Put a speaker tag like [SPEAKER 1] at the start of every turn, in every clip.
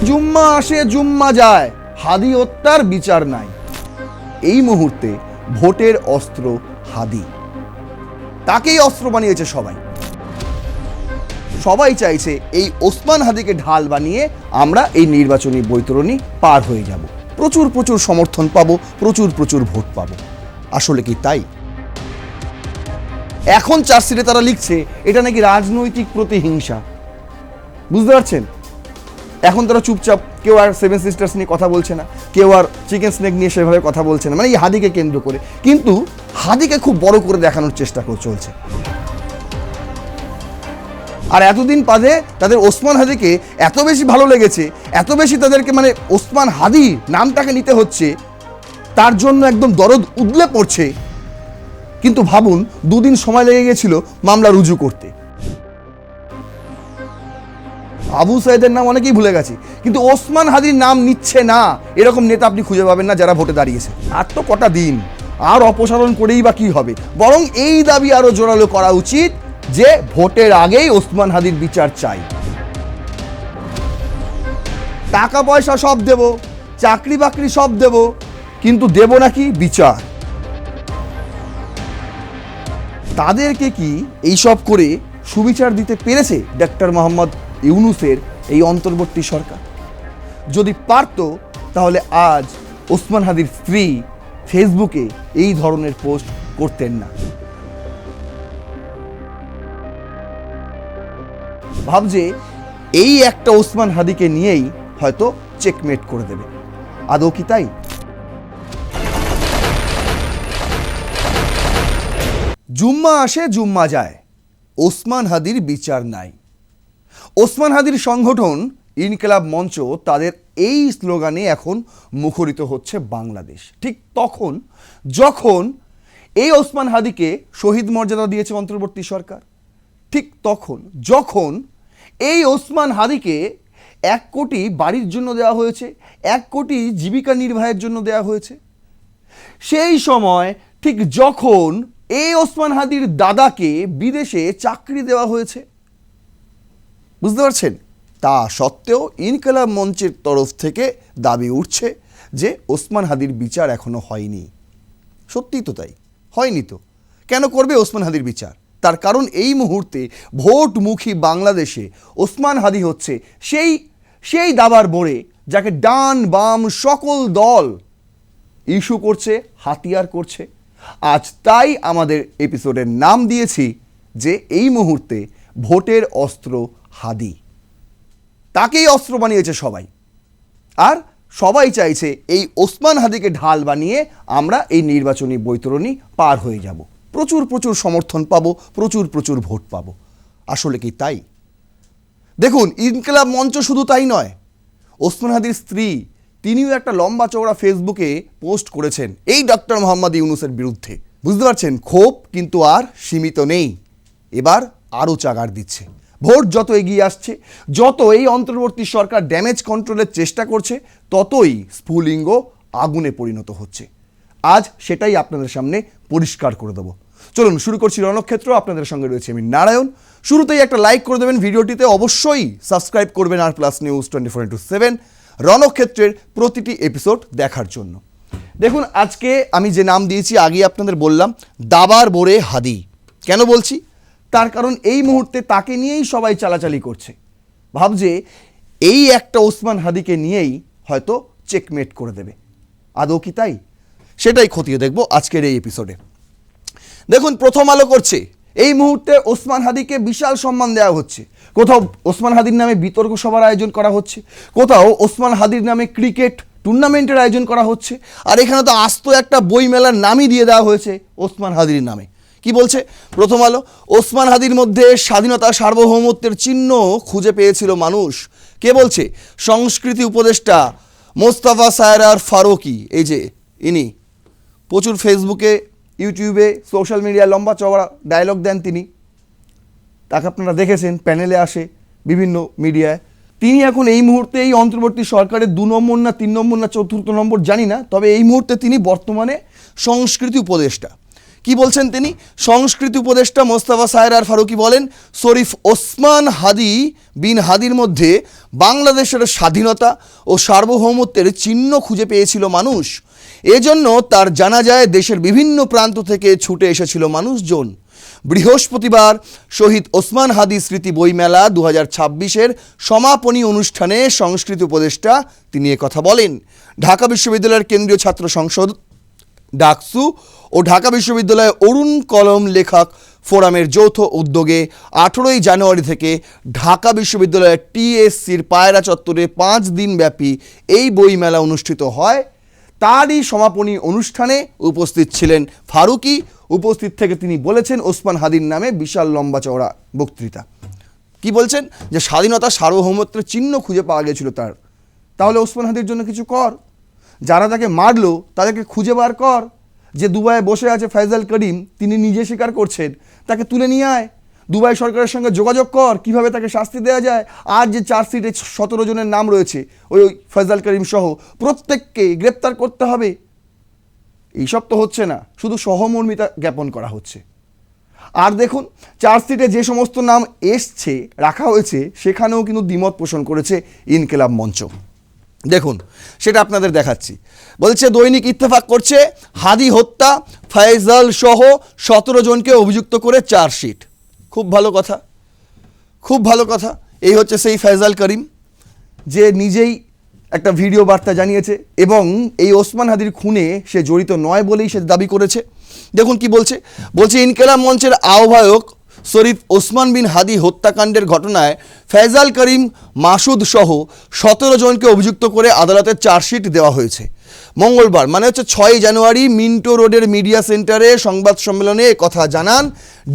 [SPEAKER 1] জুম্মা আসে জুম্মা যায়, হাদি হত্যার বিচার নাই। এই মুহূর্তে ভোটের অস্ত্র হাদি, তাকেই অস্ত্র বানিয়েছে সবাই। সবাই চাইছে এই ওসমান হাদিকে ঢাল বানিয়ে আমরা এই নির্বাচনী বৈতরণী পার হয়ে যাব, প্রচুর প্রচুর সমর্থন পাবো, প্রচুর প্রচুর ভোট পাবো। আসলে কি তাই? এখন চার্জশিটে তারা লিখছে এটা নাকি রাজনৈতিক প্রতিহিংসা। বুঝতে পারছেন? এখন তারা চুপচাপ, কেউ আর সেভেন সিস্টার্স নিয়ে কথা বলছে না, কেউ আর চিকেন স্নেক নিয়ে সেভাবে কথা বলছে না, মানে এই হাদিকে কেন্দ্র করে। কিন্তু হাদিকে খুব বড় করে দেখানোর চেষ্টা চলছে। আর এতদিন বাদে তাদের ওসমান হাদিকে এত বেশি ভালো লেগেছে, এত বেশি তাদেরকে মানে ওসমান হাদি নামটাকে নিতে হচ্ছে, তার জন্য একদম দরদ উদলে পড়ছে। কিন্তু ভাবুন, দুদিন সময় লেগে গেছিল মামলা রুজু করতে। আবু সাইদের নাম অনেকেই ভুলে গেছে, কিন্তু ওসমান হাদির নাম নিচ্ছে না এরকম নেতা আপনি খুঁজে পাবেন না যারা ভোটে দাঁড়িয়েছে। আর তো কটা দিন, আর অপসারণ করেই বা কি হবে? বরং এই দাবি আরো জোরালো করা উচিত যে ভোটের আগেই ওসমান হাদির বিচার চাই। টাকা পয়সা সব দেব, চাকরি বাকরি সব দেব, কিন্তু দেব নাকি বিচার। তাদেরকে কি এইসব করে সুবিচার দিতে পেরেছে ডক্টর মোহাম্মদ ইউনূসের এই অন্তর্বর্তী সরকার? যদি পারত তাহলে আজ ওসমান হাদির স্ত্রী ফেসবুকে এই ধরনের পোস্ট করতেন না। ভাবছে এই একটা ওসমান হাদিকে নিয়েই হয়তো চেকমেট করে দেবে। আদৌ কি তাই? জুম্মা আসে জুম্মা যায়, ওসমান হাদির বিচার নাই। ওসমান হাদির সংগঠন ইনকিলাব মঞ্চ তাদের এই স্লোগানে এখন মুখরিত হচ্ছে বাংলাদেশ। ঠিক তখন যখন এই ওসমান হাদিকে শহীদ মর্যাদা দিয়েছে অন্তর্বর্তী সরকার, ঠিক তখন যখন এই ওসমান হাদিকে 1 কোটি বাড়ির জন্য দেওয়া হয়েছে, 1 কোটি জীবিকা নির্বাহের জন্য দেওয়া হয়েছে, সেই সময় ঠিক যখন এই ওসমান হাদির দাদাকে বিদেশে চাকরি দেওয়া হয়েছে, বুঝতে পারছেন, তা সত্ত্বেও ইনকিলাব মঞ্চের তরফ থেকে দাবি উঠছে যে ওসমান হাদির বিচার এখনো হয়নি। সত্যিই তো তাই, হয়নি তো। কেন করবে ওসমান হাদির বিচার? তার কারণ এই মুহূর্তে ভোটমুখী বাংলাদেশে ওসমান হাদি হচ্ছে সেই দাবার বোড়ে যাকে ডান বাম সকল দল ইস্যু করছে, হাতিয়ার করছে। আজ তাই আমাদের এপিসোডের নাম দিয়েছি যে এই মুহূর্তে ভোটের অস্ত্র হাদি, তাকেই অস্ত্র বানিয়েছে সবাই। আর সবাই চাইছে এই ওসমান হাদিকে ঢাল বানিয়ে আমরা এই নির্বাচনী বৈতরণী পার হয়ে যাব, প্রচুর প্রচুর সমর্থন পাবো, প্রচুর প্রচুর ভোট পাবো। আসলে কি তাই? দেখুন, ইনকিলাব মঞ্চ শুধু তাই নয়, ওসমান হাদির স্ত্রী তিনিও একটা লম্বা চওড়া ফেসবুকে পোস্ট করেছেন এই ডক্টর মোহাম্মদ ইউনূসের বিরুদ্ধে। বুঝতে পারছেন, ক্ষোভ কিন্তু আর সীমিত নেই, এবার আরও চাগার দিচ্ছে। ভোট যত এগিয়ে আসছে, যত এই অন্তর্বর্তী সরকার ড্যামেজ কন্ট্রোলের চেষ্টা করছে, ততই স্ফুলিঙ্গ আগুনে পরিণত হচ্ছে। আজ সেটাই আপনাদের সামনে পরিষ্কার করে দেবো। চলুন শুরু করছি রণক্ষেত্র। আপনাদের সঙ্গে রয়েছে আমি নারায়ণ। শুরুতেই একটা লাইক করে দেবেন ভিডিওটিতে, অবশ্যই সাবস্ক্রাইব করবেন আর প্লাস নিউজ 24x7 রণক্ষেত্রের প্রতিটি এপিসোড দেখার জন্য। দেখুন, আজকে আমি যে নাম দিয়েছি আগেই আপনাদের বললাম, দাবার বোরে হাদি। কেন বলছি? তার কারণ এই মুহূর্তে তাকে নিয়েই সবাই চালাচালি করছে। ভাবছে এই একটা ওসমান হাদিকে নিয়েই হয়তো চেকমেট করে দেবে। আদৌ কি তাই? সেটাই খতিয়ে দেখব আজকের এই এপিসোডে। দেখুন, প্রথম আলো করছে এই মুহূর্তে ওসমান হাদিকে বিশাল সম্মান দেওয়া হচ্ছে। কোথাও ওসমান হাদির নামে বিতর্ক সভার আয়োজন করা হচ্ছে, কোথাও ওসমান হাদির নামে ক্রিকেট টুর্নামেন্টের আয়োজন করা হচ্ছে, আর এখানে তো আস্ত একটা বই মেলার নামই দিয়ে দেওয়া হয়েছে ওসমান হাদির নামে। কি বলছে প্রথম আলো? ওসমান হাদির মধ্যে স্বাধীনতা সার্বভৌমত্বের চিহ্ন খুঁজে পেয়েছিল মানুষ। কে বলছে? সংস্কৃতি উপদেষ্টা মোস্তফা সায়রার ফারুকি। এই যে ইনি প্রচুর ফেসবুকে, ইউটিউবে, সোশ্যাল মিডিয়ায় লম্বা চওড়া ডায়লগ দেন তিনি। তাকে আপনারা দেখেছেন, প্যানেলে আসে বিভিন্ন মিডিয়ায়। তিনি এখন এই মুহূর্তে এই অন্তর্বর্তী সরকারের 2 নম্বর না 3 নম্বর না 4র্থ নম্বর জানি না, তবে এই মুহূর্তে তিনি বর্তমানে সংস্কৃতি উপদেষ্টা। কি বলছেন তিনি? সংস্কৃতি উপদেষ্টা মোস্তফা সায়রার ফারুকী বলেন, শরীফ ওসমান হাদি বিন হাদির মধ্যে বাংলাদেশের স্বাধীনতা ও সার্বভৌমত্বের চিহ্ন খুঁজে পেয়েছিল মানুষ। এজন্য তার জানাজায় দেশের বিভিন্ন প্রান্ত থেকে ছুটে এসেছিল মানুষজন। বৃহস্পতিবার শহীদ ওসমান হাদি স্মৃতি বইমেলা 2026-এর সমাপনী অনুষ্ঠানে সংস্কৃতি উপদেষ্টা তিনি কথা বলেন। ঢাকা বিশ্ববিদ্যালয়ের কেন্দ্রীয় ছাত্র সংসদ ডাকসু ও ঢাকা বিশ্ববিদ্যালয় অরুণ কলম লেখক ফোরামের যৌথ উদ্যোগে 18ই জানুয়ারি থেকে ঢাকা বিশ্ববিদ্যালয়ের টিএসসির পায়রা চত্বরে 5 দিন ব্যাপী এই বইমেলা অনুষ্ঠিত হয়। তারই সমাপনী অনুষ্ঠানে উপস্থিত ছিলেন ফারুকী। উপস্থিত থেকে তিনি বলেছেন, ওসমান হাদির নামে বিশাল লম্বা চওড়া বক্তৃতা। কি বলছেন? যে স্বাধীনতা সার্বভৌমত্বের চিহ্ন খুঁজে পাওয়া গেছিল তার। তাহলে ওসমান হাদির জন্য কিছু কর, যারা তাকে মারলো তাদেরকে খুঁজে বার কর। যে দুবাইয়ে বসে আছে ফয়জাল করিম, তিনি নিজে স্বীকার করছেন, তাকে তুলে নিয়ে আয়। দুবাই সরকারের সঙ্গে যোগাযোগ কর, কিভাবে তাকে শাস্তি দেওয়া যায়। আর যে চার্জশিটে 17 জনের নাম রয়েছে ওই ফয়জাল করিম সহ, প্রত্যেককে গ্রেপ্তার করতে হবে। এইসব তো হচ্ছে না, শুধু সহমর্মিতা জ্ঞাপন করা হচ্ছে। আর দেখুন, চার্জশিটে যে সমস্ত নাম এসছে রাখা হয়েছে সেখানেও কিন্তু দ্বিমত পোষণ করেছে ইনকিলাব মঞ্চ। দেখুন, সেটা আপনাদের দেখাচ্ছি। বলছে দৈনিক ইত্তেফাক করছে, হাদি হত্যা ফয়জাল সহ 17 জনকে অভিযুক্ত করে চার্জশিট। খুব ভালো কথা, খুব ভালো কথা। এই হচ্ছে সেই ফয়জাল করিম যে নিজেই একটা ভিডিও বার্তা জানিয়েছে এবং এই ওসমান হাদির খুনে সে জড়িত নয় বলেই সে দাবি করেছে। দেখুন কি বলছে। বলছে ইনকিলাব মঞ্চের আহ্বায়ক শরীফ ওসমান বিন হাদি হত্যাকাণ্ডের ঘটনায় ফয়জাল করিম মাসুদ সহ 17 জনকে অভিযুক্ত করে আদালতে চার্জশিট দেওয়া হয়েছে। মঙ্গলবার মানে হচ্ছে 6 জানুয়ারি মিন্টো রোডের মিডিয়া সেন্টারে সংবাদ সম্মেলনে কথা জানান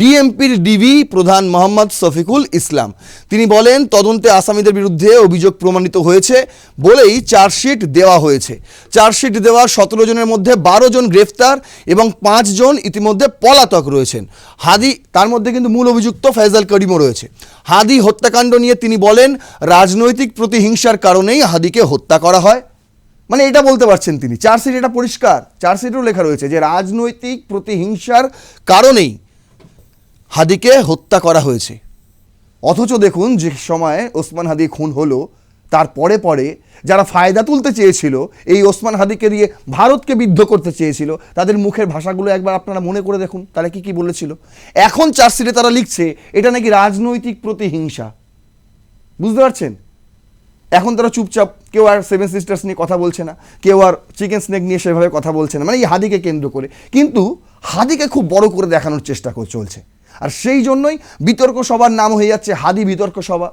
[SPEAKER 1] ডিএমপির ডিবি প্রধান মোহাম্মদ শফিকুল ইসলাম। তিনি বলেন, তদন্তে আসামিদের বিরুদ্ধে অভিযোগ প্রমাণিত হয়েছে বলেই চার্জশিট দেওয়া হয়েছে। চার্জশিট দেওয়া 17 জনের মধ্যে 12 জন গ্রেফতার এবং 5 জন ইতিমধ্যে পলাতক রয়েছেন। হাদি তার মধ্যে কিন্তু মূল অভিযুক্ত ফয়জাল করিমও রয়েছে। হাদি হত্যাকাণ্ড নিয়ে তিনি বলেন, রাজনৈতিক প্রতিহিংসার কারণেই হাদিকে হত্যা করা হয়। মানে এটা বলতে পারছেন তিনি, চার্জশিট এটা পরিষ্কার, চার্জশিটেও লেখা রয়েছে যে রাজনৈতিক প্রতিহিংসার কারণেই হাদিকে হত্যা করা হয়েছে। অথচ দেখুন, যে সময় ওসমান হাদি খুন হলো তার পরে পরে যারা ফায়দা তুলতে চেয়েছিল, এই ওসমান হাদিকে দিয়ে ভারতকে বিদ্ধ করতে চেয়েছিল, তাদের মুখের ভাষাগুলো একবার আপনারা মনে করে দেখুন তারা কি কি বলেছিল। এখন চার্জশিটে তারা লিখছে এটা নাকি রাজনৈতিক প্রতিহিংসা। বুঝতে পারছেন? এখন তারা চুপচাপ, কেউ আর 7 সিস্টার্স নিয়ে কথা বলছে না, কেউ আর চিকেন স্নেক নিয়ে সেভাবে কথা বলছে না, মানে এই হাদিকে কেন্দ্র করে। কিন্তু হাদিকে খুব বড় করে দেখানোর চেষ্টা চলছে। আর সেই জন্যই বিতর্ক সভার নাম হয়ে যাচ্ছে হাদি বিতর্ক সভা,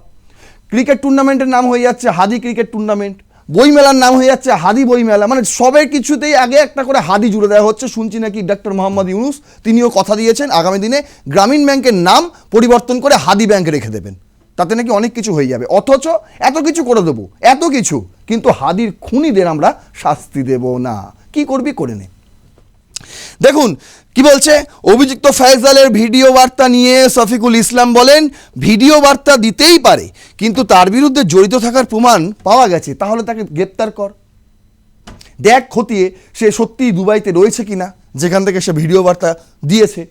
[SPEAKER 1] ক্রিকেট টুর্নামেন্টের নাম হয়ে যাচ্ছে হাদি ক্রিকেট টুর্নামেন্ট, বইমেলার নাম হয়ে যাচ্ছে হাদি বইমেলা। মানে সবের কিছুতেই আগে একটা করে হাদি জুড়ে দেওয়া হচ্ছে। শুনছি নাকি ডক্টর মোহাম্মদ ইউনুস তিনিও কথা দিয়েছেন আগামী দিনে গ্রামীণ ব্যাংকের নাম পরিবর্তন করে হাদি ব্যাংক রেখে দেবেন, তাতে নাকি অনেক কিছু হয়ে যাবে। অথচ এত কিছু করে দেবো, এত কিছু, কিন্তু হাদির খুনিদের আমরা শাস্তি দেব না। কি করবি করে নে। দেখুন কি বলছে। অভিযুক্ত ফয়জালের ভিডিও বার্তা নিয়ে শফিকুল ইসলাম বলেন, ভিডিও বার্তা দিতেই পারে, কিন্তু তার বিরুদ্ধে জড়িত থাকার প্রমাণ পাওয়া গেছে, তাহলে তাকে গ্রেপ্তার কর। দেখ খতিয়ে সে সত্যিই দুবাইতে রয়েছে কিনা, যেখান থেকে সে ভিডিও বার্তা দিয়েছে,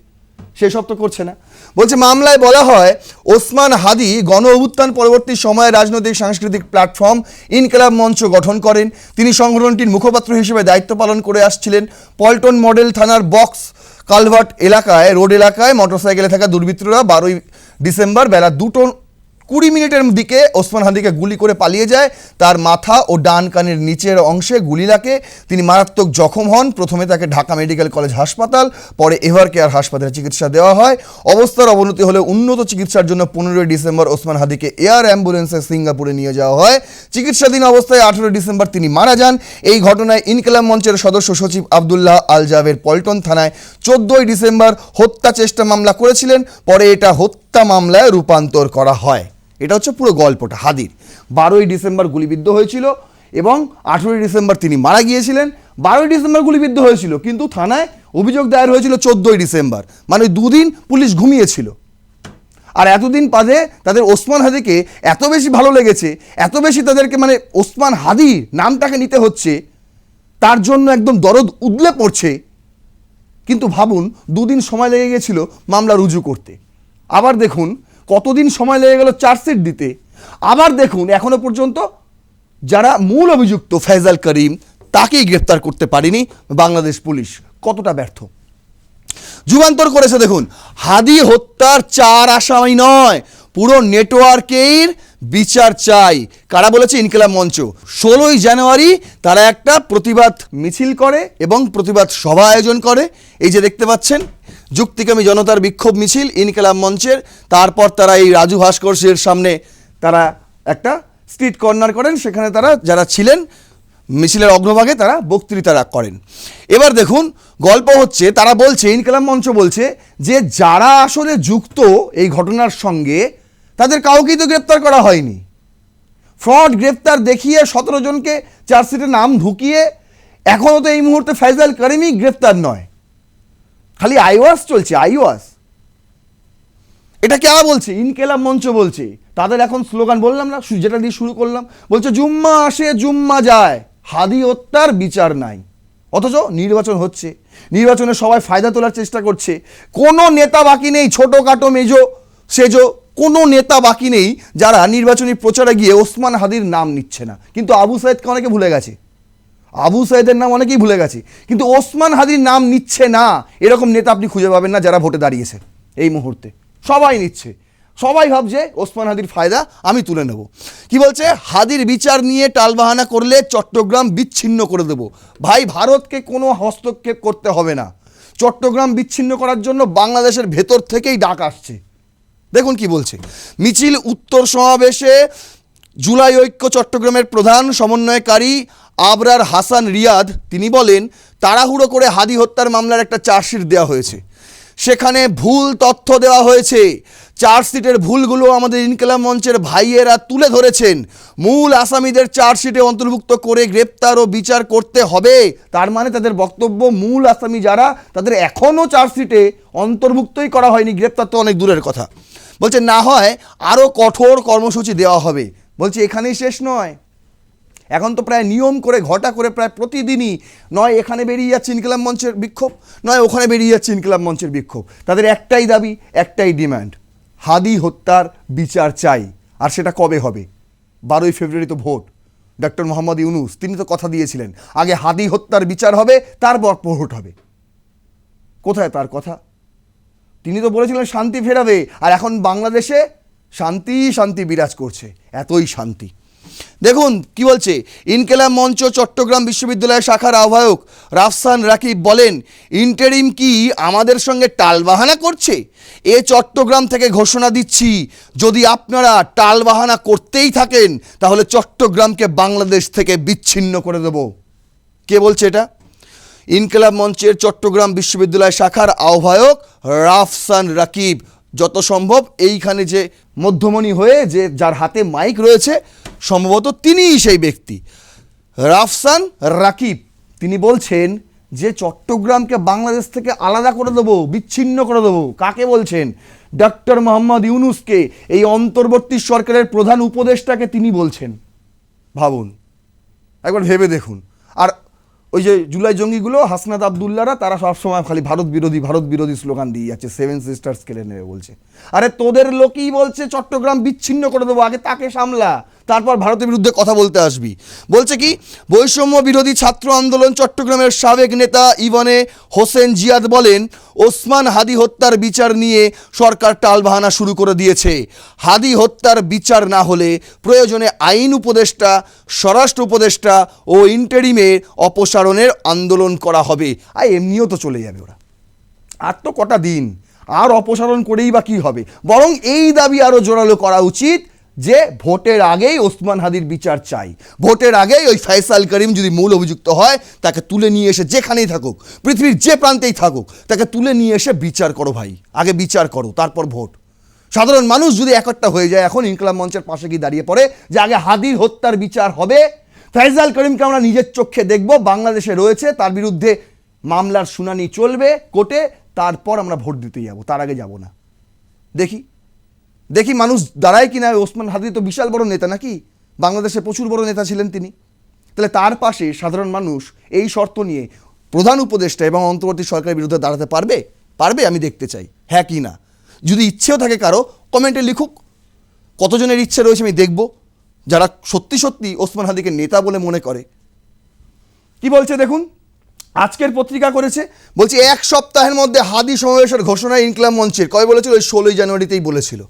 [SPEAKER 1] সেসব তো করছে না। বলছে মামলায় বলা হয়, ওসমান হাদি গণ অভ্যুত্থান পরবর্তী সময়ে রাজনৈতিক সাংস্কৃতিক প্ল্যাটফর্ম ইনকিলাব মঞ্চ গঠন করেন। তিনি সংগঠনটির মুখপাত্র হিসেবে দায়িত্ব পালন করে আসছিলেন। পল্টন মডেল থানার বক্স কালভার্ট এলাকায় রোড এলাকায় মোটরসাইকেলে থাকা দুর্বৃত্তরা 12ই ডিসেম্বর বেলা 2:20 দিকে ওসমান হাদিকে গুলি করে পালিয়ে যায়। তার মাথা ও ডান কানের নিচের অংশে গুলি লাগে, তিনি মারাত্মক জখম হন। প্রথমে তাকে ঢাকা মেডিকেল কলেজ হাসপাতাল, পরে এভার কেয়ার হাসপাতালে চিকিৎসা দেওয়া হয়। অবস্থার অবনতি হলে উন্নত চিকিৎসার জন্য 15ই ডিসেম্বর ওসমান হাদিকে এয়ার অ্যাম্বুলেন্সে সিঙ্গাপুরে নিয়ে যাওয়া হয়। চিকিৎসাধীন অবস্থায় 18 ডিসেম্বর তিনি মারা যান। এই ঘটনায় ইনকিলাব মঞ্চের সদস্য সচিব আবদুল্লাহ আল জাবের পল্টন থানায় 14ই ডিসেম্বর হত্যা চেষ্টা মামলা করেছিলেন। পরে এটা হত্যা মামলায় রূপান্তর করা হয়। এটা হচ্ছে পুরো গল্পটা হাদির। 12ই ডিসেম্বর গুলিবিদ্ধ হয়েছিল এবং 18ই ডিসেম্বর তিনি মারা গিয়েছিলেন। 12ই ডিসেম্বর গুলিবিদ্ধ হয়েছিল, কিন্তু থানায় অভিযোগ দায়ের হয়েছিল 14ই ডিসেম্বর, মানে 2 দিন পুলিশ ঘুমিয়েছিল। আর এতদিন বাদে তাদের ওসমান হাদিকে এত বেশি ভালো লেগেছে, এত বেশি তাদেরকে মানে ওসমান হাদি নামটাকে নিতে হচ্ছে, তার জন্য একদম দরদ উদলে পড়ছে কিন্তু ভাবুন দুদিন সময় লেগে গেছিল মামলা রুজু করতে, আবার দেখুন কতদিন সময় লেগে গেল চার্জশিট দিতে, আবার দেখুন এখনো পর্যন্ত যারা মূল অভিযুক্ত ফয়সাল করিম তাকেই গ্রেপ্তার করতে পারেনি বাংলাদেশ পুলিশ। কতটা ব্যর্থ। যুগান্তর করেছে দেখুন, হাদি হত্যার 4 আসামি নয়, পুরো নেটওয়ার্কের বিচার চাই। কারা বলেছে? ইনকিলাব মঞ্চ। 16ই জানুয়ারি তারা একটা প্রতিবাদ মিছিল করে এবং প্রতিবাদ সভা আয়োজন করে। এই যে দেখতে পাচ্ছেন যুক্তিকামী জনতার বিক্ষোভ মিছিল ইনকিলাব মঞ্চের। তারপর তারা এই রাজু ভাস্কর্যের সামনে তারা একটা স্ট্রিট কর্নার করেন, সেখানে তারা যারা ছিলেন মিছিলের অগ্রভাগে তারা বক্তৃতা করেন। এবার দেখুন গল্প হচ্ছে, তারা বলছে, ইনকিলাব মঞ্চ বলছে যে যারা আসলে যুক্ত এই ঘটনার সঙ্গে তাদের কাউকেই তো গ্রেপ্তার করা হয়নি। ফ্রড গ্রেপ্তার দেখিয়ে 17 জনকে চার্জশিটে নাম ঢুকিয়ে এখনও তো এই মুহূর্তে ফয়সাল করিমই গ্রেপ্তার নয়, খালি আইওয়াস চলছে, আইওয়াস। এটা কে বলছে? ইনকিলাব মঞ্চ বলছে। তাদের এখন স্লোগান বললাম না, যেটা দিয়ে শুরু করলাম, বলছে জুম্মা আসে জুম্মা যায়, হাদি হত্যার বিচার নাই। অথচ নির্বাচন হচ্ছে, নির্বাচনে সবাই ফায়দা তোলার চেষ্টা করছে, কোনো নেতা বাকি নেই, ছোটোখাটো মেজো সেজো কোনো নেতা বাকি নেই যারা নির্বাচনী প্রচারে গিয়ে ওসমান হাদির নাম নিচ্ছে না। কিন্তু আবু সাইদকে অনেকে ভুলে গেছে, আবু সাইদের নাম অনেকেই ভুলে গেছে, কিন্তু ওসমান হাদির নাম নিচ্ছে না এরকম নেতা আপনি খুঁজে পাবেন না যারা ভোটে দাঁড়িয়েছে এই মুহূর্তে। সবাই নিচ্ছে, সবাই ভাবছে ওসমান হাদির ফায়দা আমি তুলে নেব। কি বলছে? হাদির বিচার নিয়ে টালবাহানা করলে চট্টগ্রাম বিচ্ছিন্ন করে দেব। ভাই, ভারতকে কোনো হস্তক্ষেপ করতে হবে না। চট্টগ্রাম বিচ্ছিন্ন করার জন্য বাংলাদেশের ভেতর থেকেই ডাক আসছে। দেখুন কি বলছে, মিছিল উত্তর সমাবেশে জুলাই ঐক্য চট্টগ্রামের প্রধান সমন্বয়কারী আবরার হাসান রিয়াদ তিনি বলেন, তাড়াহুড়ো করে হাদি হত্যার মামলার একটা চার্জশিট দেওয়া হয়েছে, সেখানে ভুল তথ্য দেওয়া হয়েছে। চার্জশিটের ভুলগুলো আমাদের ইনকিলাব মঞ্চের ভাইয়েরা তুলে ধরেছেন। মূল আসামিদের চার্জশিটে অন্তর্ভুক্ত করে গ্রেপ্তার ও বিচার করতে হবে। তার মানে তাদের বক্তব্য মূল আসামি যারা তাদের এখনও চার্জশিটে অন্তর্ভুক্তই করা হয়নি, গ্রেপ্তার তো অনেক দূরের কথা। বলছে না হয় আরও কঠোর কর্মসূচি দেওয়া হবে। বলছে এখানেই শেষ নয়, এখন তো প্রায় নিয়ম করে ঘটা করে প্রায় প্রতিদিনই নয় এখানে বেরিয়ে যাচ্ছে ইনকিলাব মঞ্চের বিক্ষোভ, নয় ওখানে বেরিয়ে যাচ্ছে ইনকিলাব মঞ্চের বিক্ষোভ। তাদের একটাই দাবি, একটাই ডিমান্ড, হাদি হত্যার বিচার চাই। আর সেটা কবে হবে? 12ই ফেব্রুয়ারি তো ভোট। ডক্টর মোহাম্মদ ইউনূস তিনি তো কথা দিয়েছিলেন আগে হাদি হত্যার বিচার হবে, তারপর ভোট হবে। কোথায় তার কথা? তিনি তো বলেছিলেন শান্তি ফেরাবে, আর এখন বাংলাদেশে শান্তি শান্তি বিরাজ করছে, এতই শান্তি। দেখুন কি বলছে, ইনকিলাব মঞ্চ চট্টগ্রাম বিশ্ববিদ্যালয় শাখার আহ্বায়ক রাফসান রাকিব বলেন, ইন্টারিম কি আমাদের সঙ্গে টালবাহানা করছে? চট্টগ্রাম থেকে ঘোষণা দিচ্ছি, যদি আপনারা টালবাহানা করতেই থাকেন তাহলে চট্টগ্রামকে বাংলাদেশ থেকে বিচ্ছিন্ন করে দেব। কে বলছে এটা? ইনকিলাব মঞ্চের চট্টগ্রাম বিশ্ববিদ্যালয় শাখার আহ্বায়ক রাফসান রাকিব। যত সম্ভব এইখানে যে মধ্যমণি হয়ে যে যার হাতে মাইক রয়েছে সম্ভবত তিনিই সেই ব্যক্তি, রাফসান রাকিব। তিনি বলছেন যে চট্টগ্রামকে বাংলাদেশ থেকে আলাদা করে দেবো, বিচ্ছিন্ন করে দেবো। কাকে বলছেন? ডক্টর মোহাম্মদ ইউনূসকে, এই অন্তর্বর্তী সরকারের প্রধান উপদেষ্টাকে তিনি বলছেন। ভাবুন, একবার ভেবে দেখুন। আর ওই যে জুলাই জঙ্গিগুলো হাসনাত আবদুল্লাহরা তারা সবসময় খালি ভারত বিরোধী স্লোগান দিয়ে যাচ্ছে, 7 সিস্টার্স কেড়ে নেবে বলছে। আরে তোদের লোকই বলছে চট্টগ্রাম বিচ্ছিন্ন করে দেবো, আগে তাকে সামলা, তারপর ভারতের বিরুদ্ধে কথা বলতে আসবি। বলছে কি, বৈষম্য বিরোধী ছাত্র আন্দোলন চট্টগ্রামের সাবেক নেতা ইবনে হোসেন জিয়াদ বলেন, ওসমান হাদি হত্যার বিচার নিয়ে সরকার টালবাহানা শুরু করে দিয়েছে। হাদি হত্যার বিচার না হলে প্রয়োজনে আইন উপদেষ্টা, স্বরাষ্ট্র উপদেষ্টা ও ইন্টারিমের অপসারণের আন্দোলন করা হবে। আর এমনিও তো চলে যাবে ওরা, আর তো কটা দিন, আর অপসারণ করেই বা কী হবে? বরং এই দাবি আরও জোরালো করা উচিত যে ভোটের আগেই ওসমান হাদির বিচার চাই। ভোটের আগেই ওই ফয়সাল করিম যদি মূল অভিযুক্ত হয় তাকে তুলে নিয়ে এসে, যেখানেই থাকুক, পৃথিবীর যে প্রান্তেই থাকুক, তাকে তুলে নিয়ে এসে বিচার করো ভাই, আগে বিচার করো, তারপর ভোট। সাধারণ মানুষ যদি একটা হয়ে যায় এখন ইনকিলাব মঞ্চের পাশে গিয়ে দাঁড়িয়ে পড়ে যে আগে হাদির হত্যার বিচার হবে, ফয়সাল করিমকে আমরা নিজের চোখে দেখব, বাংলাদেশে রয়েছে, তার বিরুদ্ধে মামলার শুনানি চলবে কোর্টে, তারপর আমরা ভোট দিতে যাব, তার আগে যাব না। দেখি মানুষ দাঁড়ায় কিনা। ওসমান হাদি তো বিশাল বড় নেতা নাকি, বাংলাদেশে প্রচুর বড় নেতা ছিলেন তিনি। তাহলে তার পাশে সাধারণ মানুষ এই শর্ত নিয়ে প্রধান উপদেষ্টা এবং অন্তর্বর্তী সরকারের বিরুদ্ধে দাঁড়াতে পারবে? পারবে? আমি দেখতে চাই হ্যাঁ কি না। যদি ইচ্ছেও থাকে কারো, কমেন্টে লিখুক। কতজনের ইচ্ছে রয়েছে আমি দেখব, যারা সত্যি সত্যি ওসমান হাদিকে নেতা বলে মনে করে। কি বলছে দেখুন, আজকের পত্রিকা করেছে, বলছে 1 সপ্তাহের মধ্যে হাদি সমাবেশের ঘোষণা ইনকিলাব মঞ্চের। কবে বলেছিল? ওই 16 জানুয়ারিতেই বলেছিল।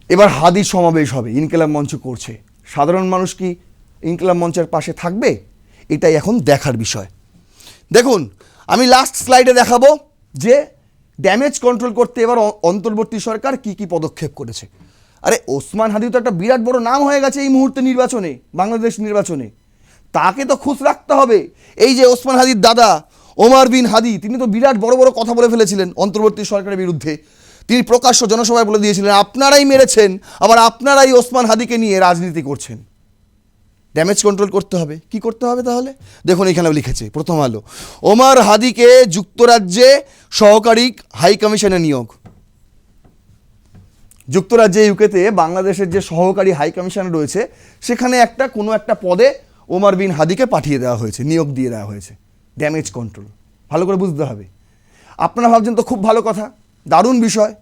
[SPEAKER 1] এবার হাদি সমাবেশ হবে, ইনকিলাব মঞ্চ করছে। সাধারণ মানুষ কি ইনকিলাব মঞ্চের পাশে থাকবে? এটাই এখন দেখার বিষয়। দেখুন, আমি লাস্ট স্লাইডে দেখাবো যে ড্যামেজ কন্ট্রোল করতে এবার অন্তর্বর্তী সরকার কি কি পদক্ষেপ করেছে। আরে ওসমান হাদি তো একটা বিরাট বড় নাম হয়ে গেছে এই মুহূর্তে নির্বাচনে, বাংলাদেশ নির্বাচনে। তাকে তো খুশ রাখতে হবে। এই যে ওসমান হাদির দাদা ওমর বিন হাদি, তিনি তো বিরাট বড় বড় কথা বলে ফেলেছিলেন অন্তর্বর্তী সরকারের বিরুদ্ধে। তিনি প্রকাশ্য জনসভায় বলে দিয়েছিলেন, আপনারাই মেরেছেন, আবার আপনারাই ওসমান হাদিকে নিয়ে রাজনীতি করছেন। ড্যামেজ কন্ট্রোল করতে হবে। কি করতে হবে তাহলে? দেখুন এখানে লিখেছে প্রথম আলো, ওমর হাদিকে যুক্তরাজ্যে সহকারী হাই কমিশনে নিয়োগ। যুক্তরাজ্যে ইউকেতে বাংলাদেশের যে সহকারী হাই কমিশন রয়েছে, সেখানে কোনো একটা পদে ওমর বিন হাদিকে পাঠিয়ে দেওয়া হয়েছে, নিয়োগ দিয়ে দেওয়া হয়েছে। ড্যামেজ কন্ট্রোল ভালো করে বুঝতে হবে। আপনারা ভাবছেন তো খুব ভালো কথা, দারুণ বিষয়,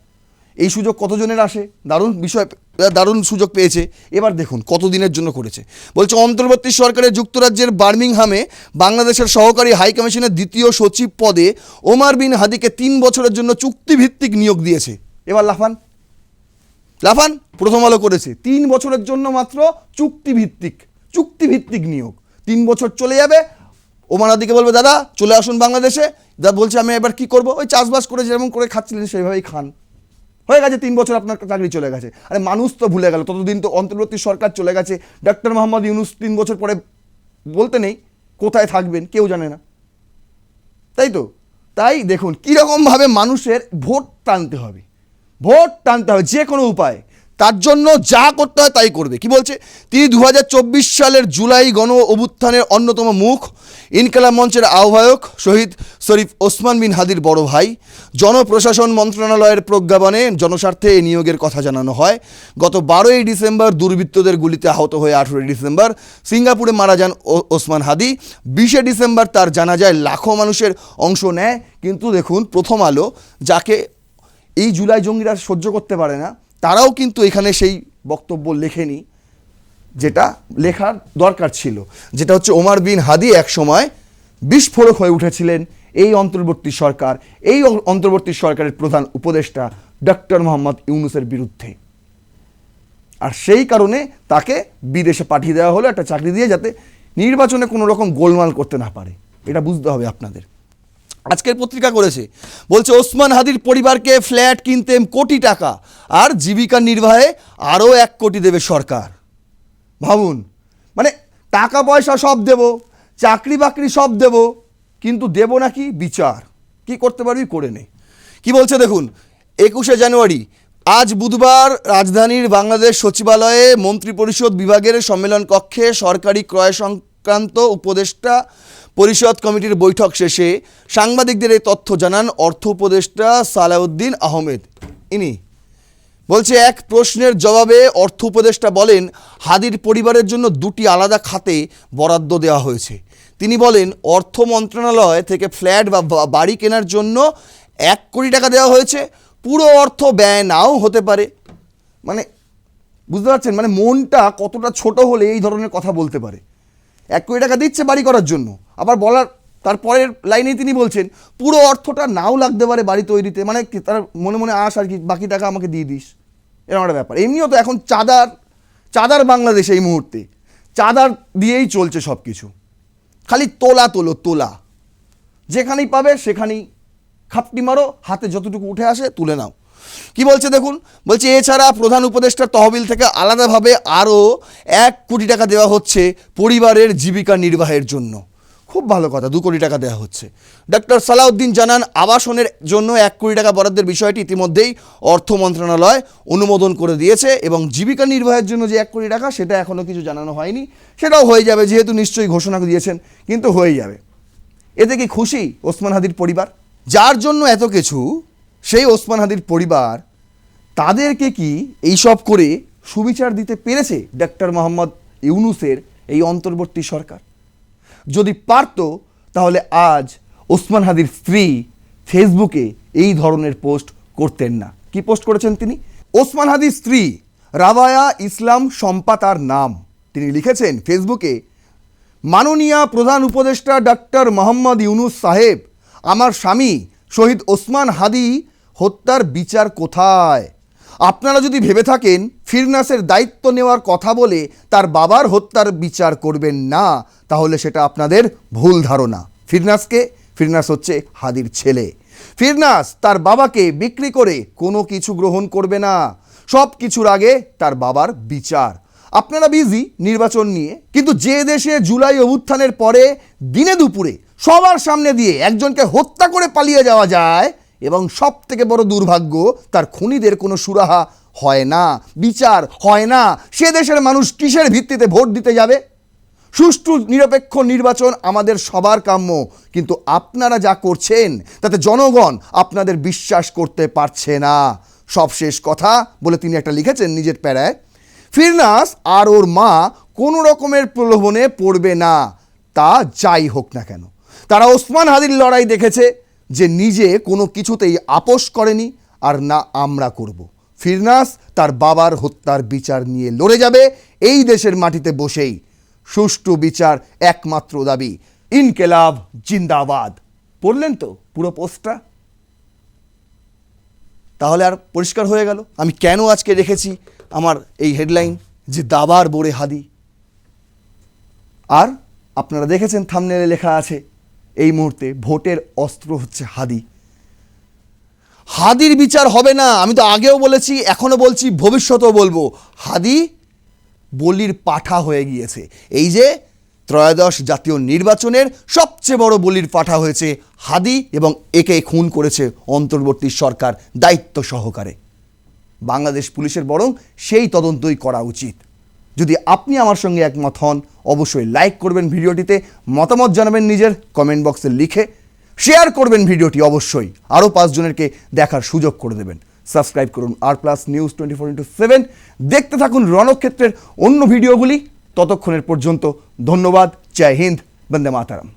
[SPEAKER 1] এই সুযোগ কতজনের আসে, দারুণ বিষয়, দারুণ সুযোগ পেয়েছে। এবার দেখুন কতদিনের জন্য করেছে। বলছে অন্তর্বর্তী সরকারের যুক্তরাজ্যের বার্মিংহামে বাংলাদেশের সহকারী হাই কমিশনের দ্বিতীয় সচিব পদে ওমর বিন হাদিকে 3 বছরের জন্য চুক্তিভিত্তিক নিয়োগ দিয়েছে। এবার লাফান লাফান, প্রথম আলো করেছে 3 বছরের জন্য মাত্র চুক্তিভিত্তিক নিয়োগ। 3 বছর চলে যাবে, ওমর হাদিকে বলবে দাদা চলে আসুন বাংলাদেশে। দাদা বলছে আমি এবার কি করব? ওই চাষবাস করে যেমন করে খাচ্ছিলেন সেইভাবেই খান। হয়ে গেছে 3 বছর আপনার চাকরি চলে গেছে। আরে মানুষ তো ভুলে গেল, ততদিন তো অন্তর্বর্তী সরকার চলে গেছে। ডক্টর মোহাম্মদ ইউনূস 3 বছর পরে বলতে নেই কোথায় থাকবেন, কেউ জানে না, তাই তো? তাই দেখুন কীরকমভাবে মানুষের ভোট টানতে হবে, যে কোনো উপায়। তার জন্য যা করতে হয় তাই করবে। কি বলছে? তিনি 2024 সালের জুলাই গণ অভ্যুত্থানের অন্যতম মুখ, ইনকিলাব মঞ্চের আহ্বায়ক শহীদ শরীফ ওসমান বিন হাদির বড় ভাই। জনপ্রশাসন মন্ত্রণালয়ের প্রজ্ঞাপনে জনস্বার্থে এই নিয়োগের কথা জানানো হয়। গত 12ই ডিসেম্বর দুর্বৃত্তদের গুলিতে আহত হয়ে 18 ডিসেম্বর সিঙ্গাপুরে মারা যান ওসমান হাদি। 20 ডিসেম্বর তার জানাজায় লাখো মানুষের অংশ নেয়। কিন্তু দেখুন প্রথম আলো, যাকে এই জুলাই জঙ্গিরা সহ্য করতে পারে না, তারাও কিন্তু এখানে সেই বক্তব্য লেখেনি যেটা লেখার দরকার ছিল, যেটা হচ্ছে ওমর বিন হাদি এক সময় বিস্ফোরক হয়ে উঠেছিলেন এই অন্তর্বর্তী সরকারের প্রধান উপদেষ্টা ডক্টর মোহাম্মদ ইউনূসের বিরুদ্ধে। আর সেই কারণে তাকে বিদেশে পাঠিয়ে দেওয়া হলো একটা চাকরি দিয়ে, যাতে নির্বাচনে কোনো রকম গোলমাল করতে না পারে। এটা বুঝতে হবে আপনাদের। আজকের পত্রিকা করেছে, বলছে ওসমান হাদির পরিবারকে ফ্ল্যাট কিনতে কোটি টাকা, আর জীবিকা নির্বাহে আরও 1 কোটি দেবে সরকার। ভাবুন, মানে টাকা পয়সা সব দেব, চাকরি বাকরি সব দেব, কিন্তু দেব নাকি বিচার। কি করতে পারবি করে নে। কি বলছে দেখুন, 21শে জানুয়ারি আজ বুধবার রাজধানীর বাংলাদেশ সচিবালয়ে মন্ত্রিপরিষদ বিভাগের সম্মেলন কক্ষে সরকারি ক্রয় সংক্রান্ত উপদেষ্টা পরিষদ কমিটির বৈঠক শেষে সাংবাদিকদের এই তথ্য জানান অর্থ উপদেষ্টা সালাউদ্দিন আহমেদ। ইনি বলছে, এক প্রশ্নের জবাবে অর্থ উপদেষ্টা বলেন হাদির পরিবারের জন্য 2টি আলাদা খাতে বরাদ্দ দেওয়া হয়েছে। তিনি বলেন অর্থ মন্ত্রণালয় থেকে ফ্ল্যাট বা বাড়ি কেনার জন্য 1 কোটি টাকা দেওয়া হয়েছে, পুরো অর্থ ব্যয় নাও হতে পারে। মানে বুঝতে পারছেন, মানে মনটা কতটা ছোট হলে এই ধরনের কথা বলতে পারে। 1 কোটি টাকা দিচ্ছে বাড়ি করার জন্য, আবার বলার তারপরের লাইনেই তিনি বলছেন পুরো অর্থটা নাও লাগতে পারে বাড়ি তৈরিতে। মানে তার মনে মনে আস আর কি, বাকি টাকা আমাকে দিয়ে দিস, এরকম একটা ব্যাপার। এমনিও তো এখন চাঁদার বাংলাদেশ, এই মুহূর্তে চাঁদার দিয়েই চলছে সব কিছু। খালি তোলা, যেখানেই পাবে সেখানেই খাপটি মারো, হাতে যতটুকু উঠে আসে তুলে নাও। কি বলছে দেখুন, বলছে এছাড়া প্রধান উপদেষ্টার তহবিল থেকে আলাদাভাবে আরও 1 কোটি টাকা দেওয়া হচ্ছে পরিবারের জীবিকা নির্বাহের জন্য। খুব ভালো কথা, 2 কোটি টাকা দেওয়া হচ্ছে। ডক্টর সালাউদ্দিন জানান আবাসনের জন্য 1 কোটি টাকা বরাদ্দের বিষয়টি ইতিমধ্যেই অর্থ মন্ত্রণালয় অনুমোদন করে দিয়েছে, এবং জীবিকা নির্বাহের জন্য যে 1 কোটি টাকা সেটা এখনও কিছু জানানো হয়নি, সেটাও হয়ে যাবে, যেহেতু নিশ্চয়ই ঘোষণা দিয়েছেন, কিন্তু হয়ে যাবে। এতে কি খুশি ওসমান হাদির পরিবার? যার জন্য এত কিছু, সেই ওসমান হাদির পরিবার, তাদেরকে কি এইসব করে সুবিচার দিতে পেরেছে ডক্টর মোহাম্মদ ইউনূসের এই অন্তর্বর্তী সরকার? যদি পারত তাহলে আজ ওসমান হাদির স্ত্রী ফেসবুকে এই ধরনের পোস্ট করতেন না। কি পোস্ট করেছেন তিনি? ওসমান হাদির স্ত্রী রাবায়া ইসলাম শম্পা তার নাম। তিনি লিখেছেন ফেসবুকে, মাননীয় প্রধান উপদেষ্টা ডক্টর মোহাম্মদ ইউনুস সাহেব, আমার স্বামী শহীদ ওসমান হাদি হত্যার বিচার কোথায়? আপনারা যদি ভেবে থাকেন ফিরনাসের দায়িত্ব নেওয়ার কথা বলে তার বাবার হত্যার বিচার করবেন না, তাহলে সেটা আপনাদের ভুল ধারণা। ফিরনাস হচ্ছে হাদির ছেলে। ফিরনাস তার বাবাকে বিক্রি করে কোনো কিছু গ্রহণ করবে না। সব কিছুর আগে তার বাবার বিচার। আপনারা বিজি নির্বাচন নিয়ে, কিন্তু যে দেশে জুলাই অভ্যুত্থানের পরে দিনে দুপুরে সবার সামনে দিয়ে একজনকে হত্যা করে পালিয়ে যাওয়া যায় এবং সব থেকে বড় দুর্ভাগ্য তার খুনিদের কোনো সুরাহা হয় না, বিচার হয় না, সে দেশের মানুষ কিসের ভিত্তিতে ভোট দিতে যাবে? সুষ্ঠু নিরপেক্ষ নির্বাচন আমাদের সবার কাম্য, কিন্তু আপনারা যা করছেন তাতে জনগণ আপনাদের বিশ্বাস করতে পারছে না। সবশেষ কথা বলে তিনি একটা লিখেছেন নিজের প্যারায়, ফিরনাস আর ওর মা কোনো রকমের প্রলোভনে পড়বে না, তা যাই হোক না কেন। তারা ওসমান হাদির লড়াই দেখেছে যে নিজে কোনো কিছুতেই আপোষ করেনি, আর না আমরা করব। ফিরনাস তার বাবার হত্যার বিচার নিয়ে লড়ে যাবে এই দেশের মাটিতে বসেই। সুষ্ঠু বিচার একমাত্র দাবি। ইনকেলাব জিন্দাবাদ। পড়লেন তো পুরো পোস্টটা? তাহলে আর পরিষ্কার হয়ে গেল আমি কেন আজকে রেখেছি আমার এই হেডলাইন, যে দাবার বোরে হাদি। আর আপনারা দেখেছেন থাম্বনেলে লেখা আছে এই মুহূর্তে ভোটের অস্ত্র হচ্ছে হাদি। হাদির বিচার হবে না, আমি তো আগেও বলেছি, এখনো বলছি, ভবিষ্যতেও বলবো। হাদি বলির পাঠা হয়ে গিয়েছে। এই যে ত্রয়োদশ জাতীয় নির্বাচনের সবচেয়ে বড় বলির পাঠা হয়েছে হাদি, এবং একে খুন করেছে অন্তর্বর্তী সরকার দায়িত্ব সহকারে। বাংলাদেশ পুলিশের বরং সেই তদন্তই করা উচিত। যদি আপনি আমার সঙ্গে একমত হন, অবশ্যই লাইক করবেন ভিডিওটিতে, মতামত জানাবেন নিজের কমেন্ট বক্সে লিখে, শেয়ার করবেন ভিডিওটি অবশ্যই, আরও 5 জনেরকে দেখার সুযোগ করে দেবেন। সাবস্ক্রাইব করুন R+ নিউজ 24x7। দেখতে থাকুন রণক্ষেত্রের অন্য ভিডিওগুলি। ততক্ষণের পর্যন্ত ধন্যবাদ। জয় হিন্দ, বন্দে মাতরম।